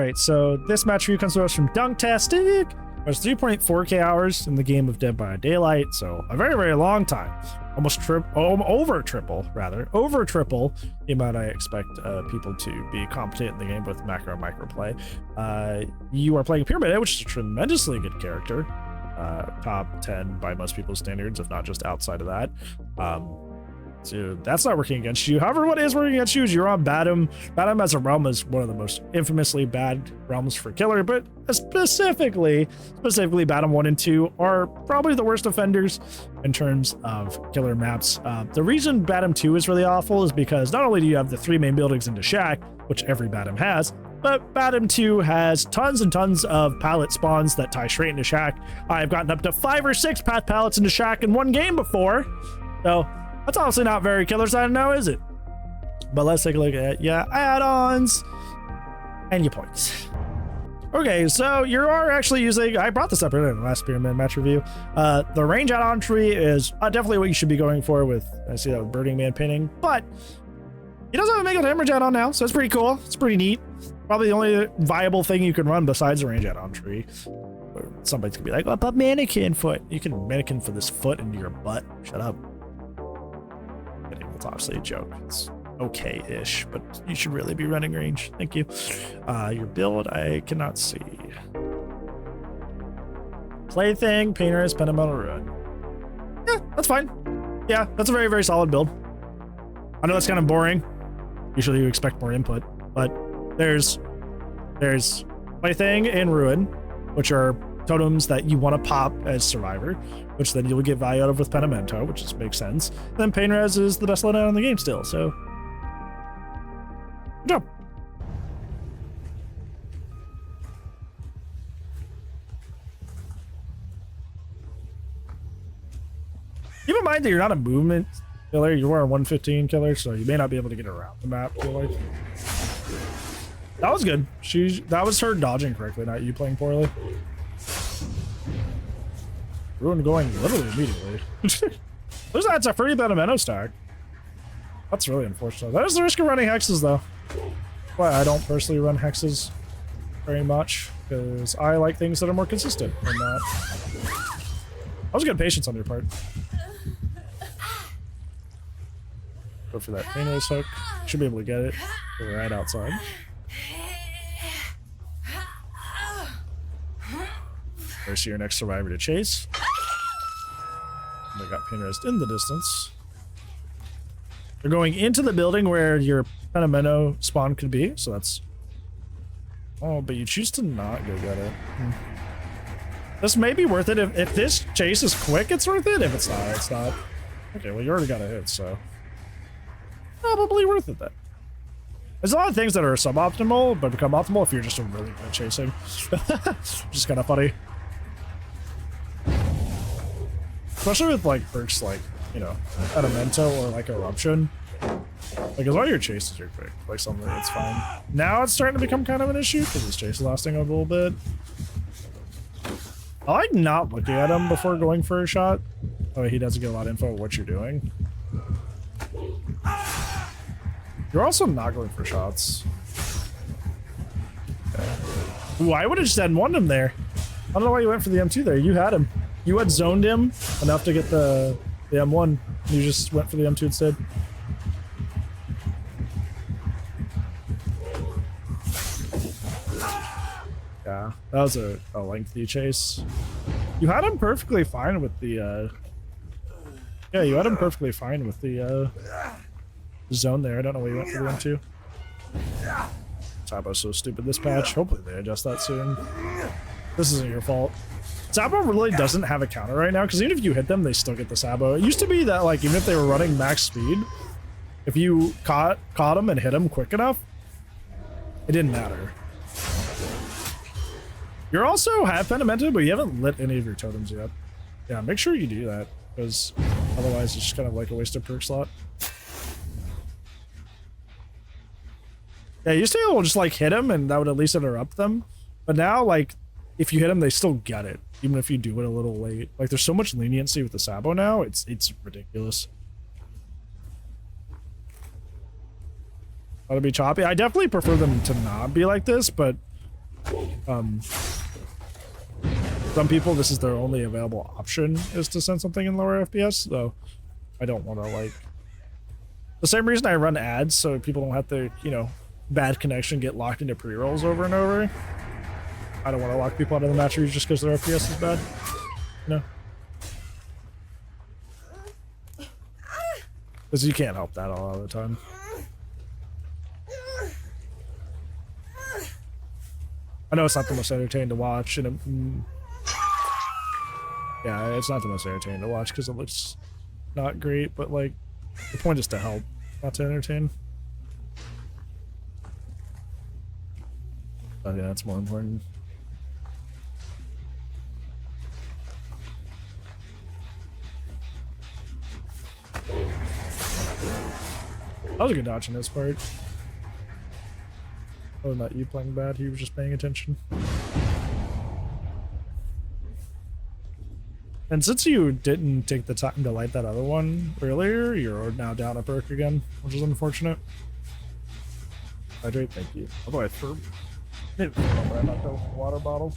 right, so this match review comes to us from Dunktastic. There's 3.4k hours in the game of Dead by Daylight, so a very, very long time. Almost over triple the amount I expect people to be competent in the game with macro and micro play. You are playing Pyramid, which is a tremendously good character. Top 10 by most people's standards, if not just outside of that. So that's not working against you. However, what is working against you is you're on Badham. Badham as a realm is one of the most infamously bad realms for killer, but specifically Badham 1 and 2 are probably the worst offenders in terms of killer maps. The reason Badham 2 is really awful is because not only do you have the 3 main buildings into Shack, which every Badham has, but Badham 2 has tons and tons of pallet spawns that tie straight into Shack. I've gotten up to 5 or 6 path pallets into Shack in one game before, so that's obviously not very killer side now, is it? But let's take a look at your add-ons and your points. Okay, so you are actually using, I brought this up earlier in the last Pyramid match review. The range add-on tree is definitely what you should be going for with, I see that with Burning Man pinning, but he does have a Mega Hemorrhage add-on now, so it's pretty cool. It's pretty neat. Probably the only viable thing you can run besides the range add-on tree. Somebody's gonna be like, oh, but mannequin foot. You can mannequin for this foot into your butt. Shut up. It's obviously a joke. It's okay-ish, but you should really be running range. Thank you. Your build, I cannot see. Plaything, Painter's, Pentimento Ruin. Yeah, that's fine. Yeah, that's a very, very solid build. I know that's kind of boring. Usually you expect more input, but there's Plaything and Ruin, which are totems that you want to pop as Survivor, which then you'll get value out of with Pentimento, which just makes sense. And then Painter's is the best loadout in the game still, so good job. Keep in mind that you're not a movement killer, you are a 115 killer, so you may not be able to get around the map. I feel like that was good. That was her dodging correctly, not you playing poorly. Ruin going literally immediately. That's a free Pentimento stack. That's really unfortunate. That is the risk of running hexes, though. But I don't personally run hexes very much because I like things that are more consistent than that. That was good patience on your part. Go for that Painter's hook. Should be able to get it. We're right outside. There's your next survivor to chase. They got Painter's in the distance. They're going into the building where your Pentimento spawn could be, so that's... Oh, but you choose to not go get it. This may be worth it. If this chase is quick, it's worth it. If it's not, it's not. Okay, well, you already got a hit, so... Probably worth it then. There's a lot of things that are suboptimal, but become optimal if you're just really good at chasing. Which is kind of funny. Especially with like perks like, you know, Pentimento or like Eruption. Like as long as your chases are quick, like something that's fine. Now it's starting to become kind of an issue because this chase is lasting a little bit. I like not looking at him before going for a shot. Oh, he doesn't get a lot of info of what you're doing. You're also not going for shots. Okay. Ooh, I would have just N1'd him there. I don't know why you went for the M2 there. You had him. You had zoned him enough to get the M1. You just went for the M2 instead. Yeah, that was a lengthy chase. You had him perfectly fine with the yeah, you had him perfectly fine with the zone there. I don't know why you went for the M2. Sabo's so stupid this patch. Hopefully they adjust that soon. This isn't your fault. Sabo really doesn't have a counter right now, because even if you hit them, they still get the Sabo. It used to be that, like, even if they were running max speed, if you caught them and hit them quick enough, it didn't matter. You also have Pentimento, but you haven't lit any of your totems yet. Yeah, make sure you do that, because otherwise it's just kind of like a wasted perk slot. Yeah, you used to be able to just, like, hit them, and that would at least interrupt them. But now, like, if you hit them, they still get it, even if you do it a little late. Like, there's so much leniency with the Sabo now, it's ridiculous. Ought to be choppy. I definitely prefer them to not be like this, but Some people, this is their only available option, is to send something in lower FPS, so I don't want to, like... The same reason I run ads, so people don't have to, you know, bad connection, get locked into pre-rolls over and over. I don't want to lock people out of the match just because their FPS is bad. No. Because you can't help that all the time. I know it's not the most entertaining to watch, and yeah, it's not the most entertaining to watch because it looks not great, but like, the point is to help, not to entertain. I think that's more important. That was a good dodge in this part. Oh, not you playing bad, he was just paying attention. And since you didn't take the time to light that other one earlier, you're now down a perk again, which is unfortunate. Hydrate, thank you. Although I threw the water bottle.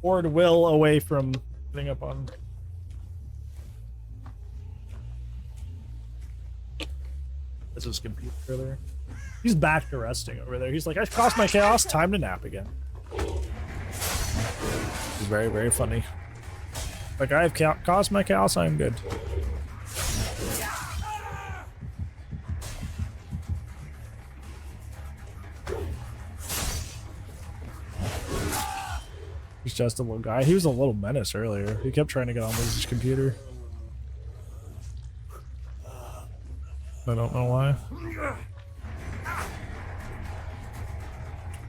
Board Will away from getting up on. This was computer earlier. He's back to resting over there. He's like, I crossed my chaos, time to nap again. It's very, very funny. Like, I have caused my chaos, I'm good. He's just a little guy. He was a little menace earlier. He kept trying to get on with his computer. I don't know why.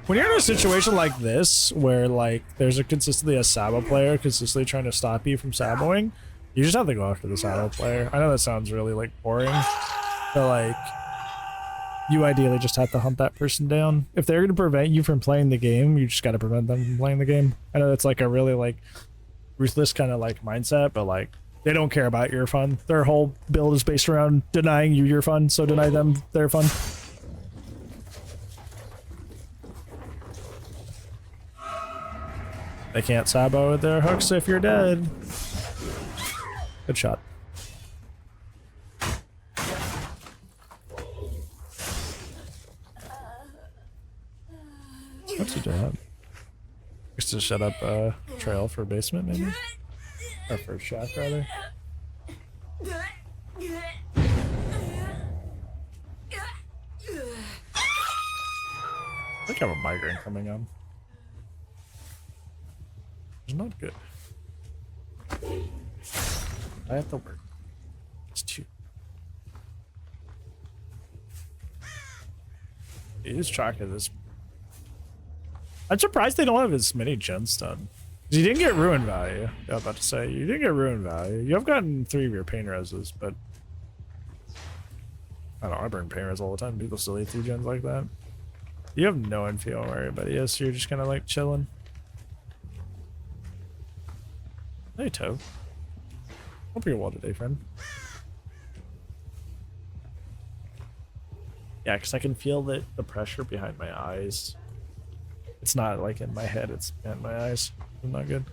When you're in a situation like this, where like there's consistently a Sabo player consistently trying to stop you from saboing, you just have to go after the Sabo player. I know that sounds really like boring, but like you ideally just have to hunt that person down. If they're going to prevent you from playing the game, you just got to prevent them from playing the game. I know that's like a really like ruthless kind of like mindset, but like they don't care about your fun. Their whole build is based around denying you your fun, so deny them their fun. They can't sabo with their hooks if you're dead. Good shot. What's he doing? Just to set up a trail for basement, maybe? Or for shack, rather. I think I have a migraine coming on. It's not good. I have to work. It's two. Lose track of this. I'm surprised they don't have as many gens done. You didn't get ruin value. I was about to say, you didn't get ruin value. You have gotten 3 of your pain reses, but I don't know, I burn pain res all the time. People still eat 3 gens like that. You have no info on where everybody is, so you're just kind of like chilling. Hey, Toe. Hope you're well today, friend. Yeah, because I can feel the pressure behind my eyes. It's not like in my head, it's in my eyes. It's not good.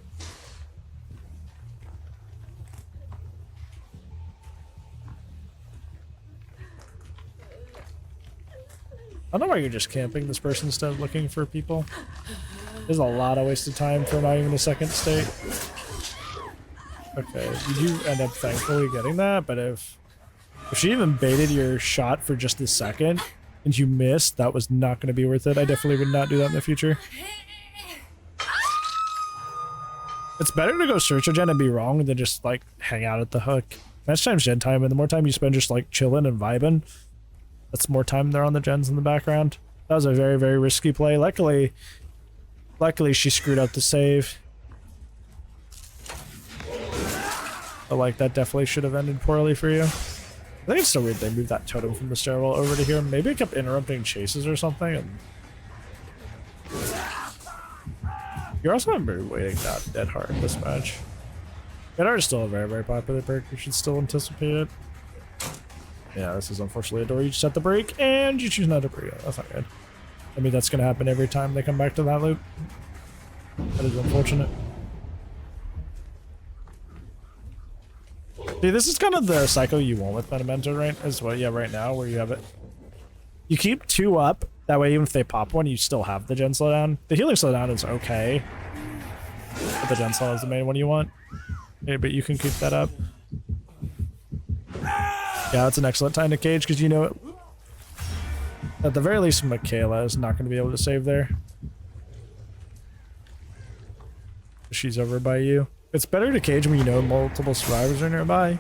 I don't know why you're just camping this person instead of looking for people. There's a lot of wasted time for not even a second state. Okay, you do end up thankfully getting that, but if she even baited your shot for just a second and you missed, that was not going to be worth it. I definitely would not do that in the future. It's better to go search a gen and be wrong than just like hang out at the hook. Match time's gen time, and the more time you spend just like chilling and vibing, that's more time there on the gens in the background. That was a very, very risky play. Luckily she screwed up the save. But like that definitely should have ended poorly for you. I think it's so weird they moved that totem from the stairwell over to here. Maybe it kept interrupting chases or something. And you're also not very waiting that dead hard this match. Dead hard is still a very, very popular perk. You should still anticipate it. Yeah, this is unfortunately a door you just have to break, and you choose not to break it. That's not good. I mean, that's gonna happen every time they come back to that loop. That is unfortunate. See, this is kind of the cycle you want with Pentimento, right? As well, yeah, right now, where you have it. You keep 2 up, that way even if they pop one, you still have the gen slowdown. The healing slowdown is okay, but the gen slowdown is the main one you want. Okay, but you can keep that up. Yeah, that's an excellent time to cage, because you know, at the very least, Michaela is not going to be able to save there. She's over by you. It's better to cage when you know multiple survivors are nearby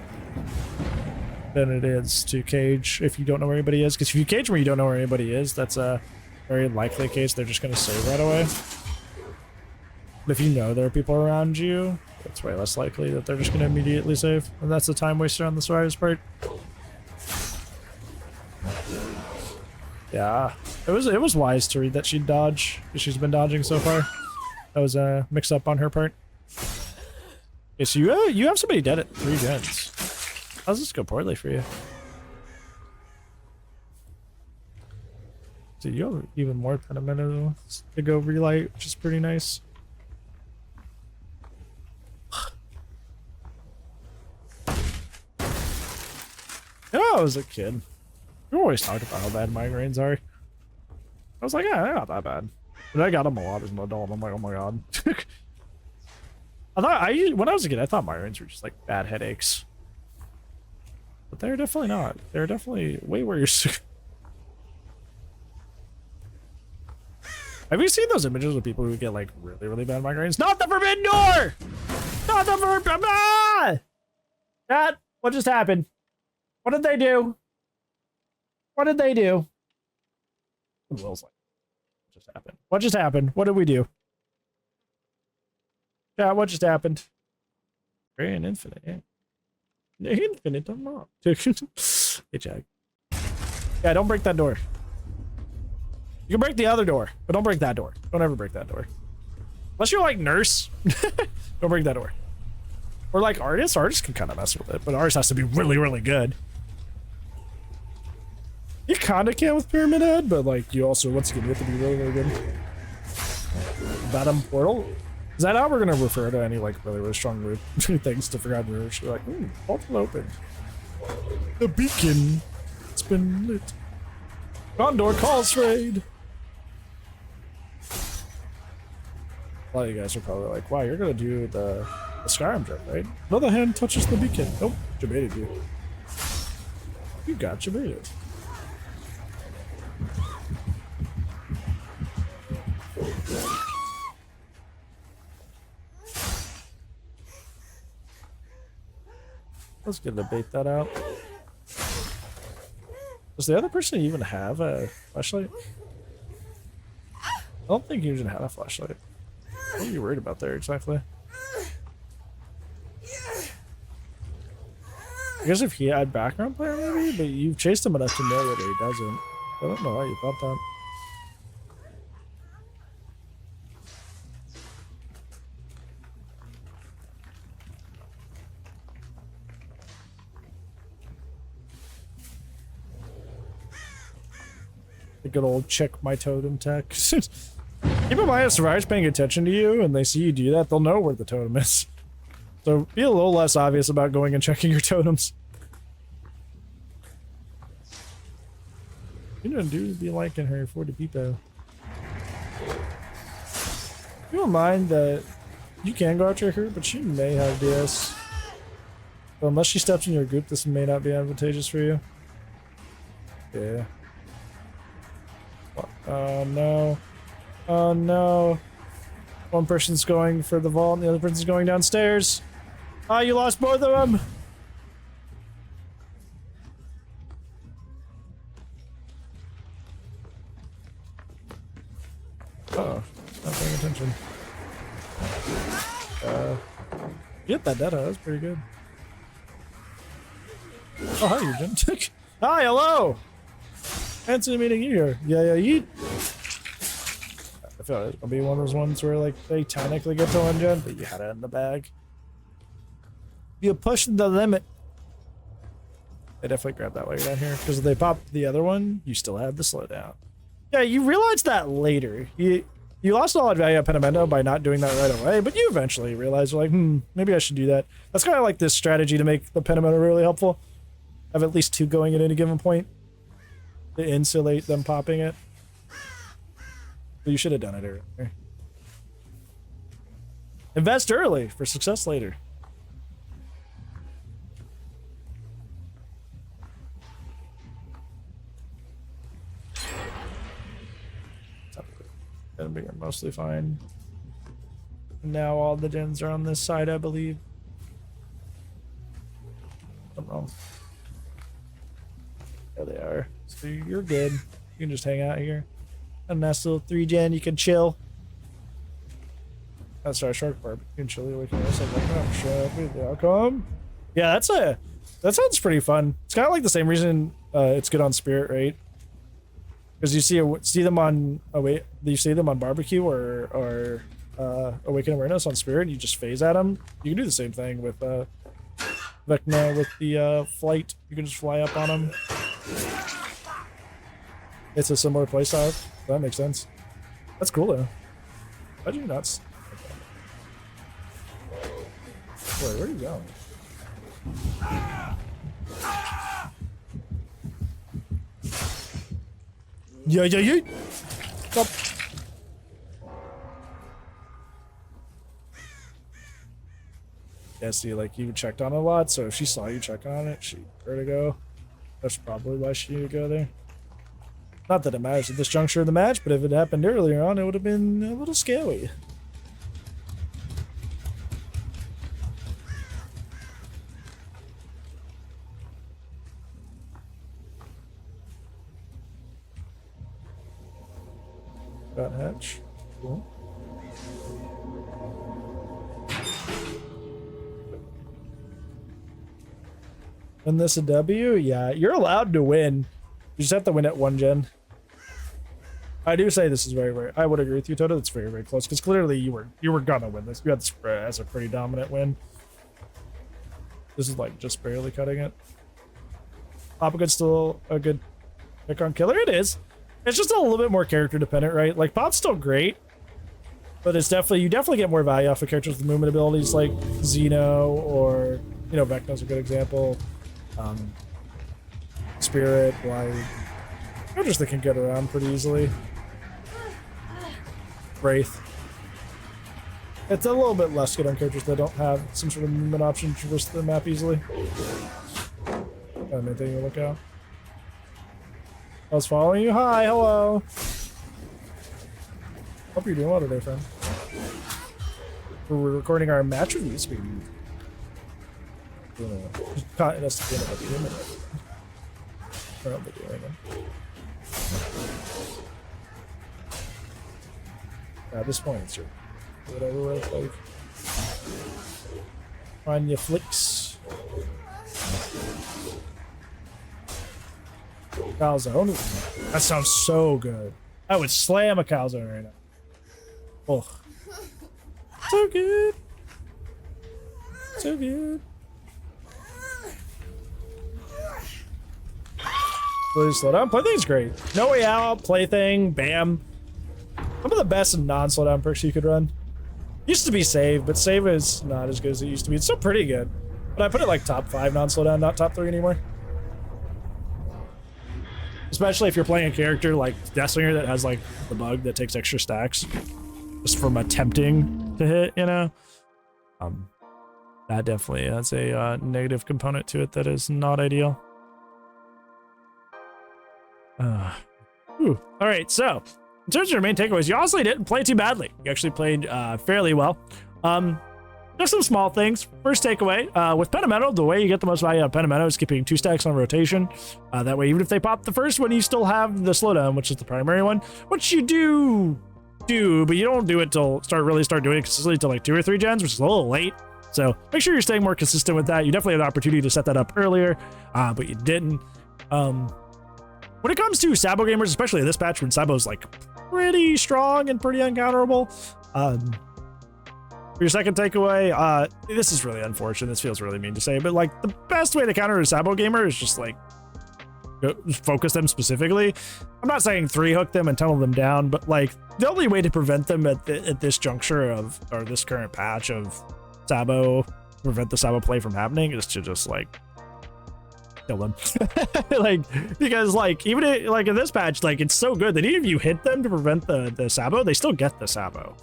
than it is to cage if you don't know where anybody is. Because if you cage where you don't know where anybody is, that's a very likely case they're just going to save right away. But if you know there are people around you, it's way less likely that they're just going to immediately save. And that's the time waster on the survivors part. Yeah, it was wise to read that she'd dodge, because she's been dodging so far. That was a mix-up on her part. Okay, so you have somebody dead at 3 gens. How's this go poorly for you? So you have even more Pentimento to go relight, which is pretty nice. You know, I was a kid. We always talked about how bad migraines are. I was like, yeah, they're not that bad. But I got them a lot as an adult. I'm like, oh my god. When I was a kid, I thought migraines were just like bad headaches. But they're definitely not. They're definitely way worse. Have you seen those images of people who get like really, really bad migraines? Not the forbidden door! Not the forbidden... Ah! That, what just happened? What did they do? What did they do? Will's like, what just happened? What just happened? What did we do? Yeah, what just happened? Grand infinite, yeah. Infinite unlocked. Hey, Jack. Yeah, don't break that door. You can break the other door, but don't break that door. Don't ever break that door. Unless you're like Nurse. Don't break that door. Or like Artist. Artist can kind of mess with it, but Artist has to be really, really good. You kind of can with Pyramid Head, but like you also, once again, you have to be really, really good. Bottom Portal. Is that how we're gonna refer to any like really, really strong move things to forgotten mirrors? We're like, portal open. The beacon. It's been lit. Condor calls raid. A lot of you guys are probably like, wow, you're gonna do the Skyrim jump, right? Another hand touches the beacon. Nope, debated you. You got debated. Let's get to bait that out. Does the other person even have a flashlight? I don't think you even had a flashlight. What are you worried about there exactly? I guess if he had background player maybe, but you've chased him enough to know that he doesn't. I don't know why you thought that. The good old check my totem tech. Keep in mind if survivors paying attention to you and they see you do that, they'll know where the totem is. So be a little less obvious about going and checking your totems. You don't do be liking her for the people. You don't mind that you can go after her, but she may have DS. So unless she steps in your group, this may not be advantageous for you. Yeah. Oh no. Oh no. One person's going for the vault and the other person's going downstairs. Ah, you lost both of them. Uh-oh. Not paying attention. Get that data, that's pretty good. Oh, hi, Eugen. Hi, hello! Fancy meeting you here. Yeah, yeet. I feel like it's gonna be one of those ones where, like, they technically get to one gen, but you had it in the bag. You pushed the limit. I definitely grab that while you're down here, because if they pop the other one, you still have the slowdown. Yeah, you realize that later. You lost a lot of value at Pentimento by not doing that right away, but you eventually realize, like, maybe I should do that. That's kind of like this strategy to make the Pentimento really helpful. Have at least 2 going at any given point to insulate them popping it. But you should have done it earlier. Invest early for success later. But you're mostly fine. Now all the gens are on this side, I believe. I'm wrong. There they are. So you're good. You can just hang out here. A nice little 3-gen. You can chill. That's our shark barb. You can chill. Like, oh, shit. The outcome. Yeah, that sounds pretty fun. It's kind of like the same reason it's good on Spirit, right? Because you see them on barbecue or Awaken Awareness on Spirit, you just phase at them. You can do the same thing with Vecna with the flight. You can just fly up on them. It's a similar playstyle. That makes sense. That's cool though. Why'd you nuts? Wait, where are you going? Yeah. Stop. Yeah, see, like, you checked on it a lot, so if she saw you check on it, she heard to go. That's probably why she would go there. Not that it matters at this juncture of the match, but if it happened earlier on, it would have been a little scary. Got hatch. Cool. And this a W? Yeah, you're allowed to win. You just have to win at 1 gen. I do say this is very, very. I would agree with you, Toto. It's very, very close because clearly you were gonna win this. You had this as a pretty dominant win. This is like just barely cutting it. Popgood's still a good pick on killer. It is. It's just a little bit more character dependent, right? Like Pop's still great, but it's you definitely get more value off of characters with movement abilities like Xeno or Vecna's a good example. Spirit, Blight. Characters that can get around pretty easily. Wraith. It's a little bit less good on characters that don't have some sort of movement option to traverse the map easily. Main thing to look out. I was following you. Hi, hello. Hope you're doing well today, friend. We're recording our match reviews. At this point, sir. Whatever it's like. Find your flicks. Calzone. That sounds so good. I would slam a calzone right now. Oh. So good. So good. Really slow down. Plaything's great. No Way Out, Plaything, Bam. Some of the best non-slowdown perks you could run. Used to be Save, but Save is not as good as it used to be. It's still pretty good. But I put it like top 5 non-slowdown, not top 3 anymore. Especially if you're playing a character like Deathslinger that has like the bug that takes extra stacks. Just from attempting to hit, that definitely has a negative component to it that is not ideal. All right, so in terms of your main takeaways, you honestly didn't play too badly. You actually played fairly well. Just some small things. First takeaway, with Pentimento, the way you get the most value out of Pentimento is keeping 2 stacks on rotation. That way, even if they pop the first one, you still have the slowdown, which is the primary one, which you do, but you don't do it till really start doing it consistently till like 2 or 3 gens, which is a little late. So make sure you're staying more consistent with that. You definitely had the opportunity to set that up earlier, but you didn't. When it comes to Sabo gamers, especially in this patch when Sabo's like pretty strong and pretty uncounterable, For your second takeaway, this is really unfortunate. This feels really mean to say, but like the best way to counter a Sabo gamer is just like focus them specifically. I'm not saying 3-hook them and tunnel them down, but like the only way to prevent them at this juncture of, or this current patch of Sabo, prevent the Sabo play from happening is to just like kill them. Like, because like even like in this patch, like it's so good that even if you hit them to prevent the Sabo, they still get the Sabo,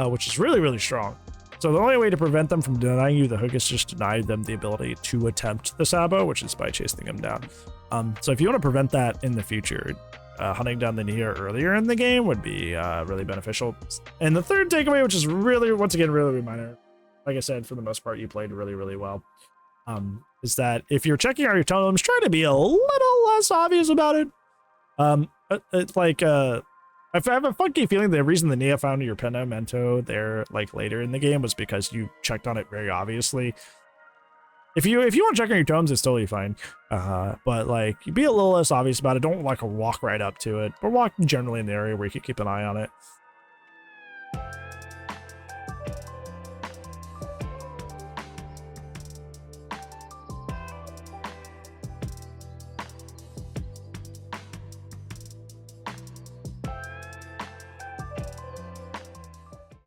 which is really, really strong. So the only way to prevent them from denying you the hook is just deny them the ability to attempt the Sabo, which is by chasing them down. So if you want to prevent that in the future, hunting down the Nia earlier in the game would be really beneficial. And the third takeaway, which is really, once again, really minor, like I said, for the most part, you played really, really well, is that if you're checking out your totems, try to be a little less obvious about it. It's like, I have a funky feeling the reason the Nia found your Pentimento there like later in the game was because you checked on it very obviously. If you want to check on your totems, it's totally fine. But like, you be a little less obvious about it. Don't like walk right up to it, but walk generally in the area where you can keep an eye on it.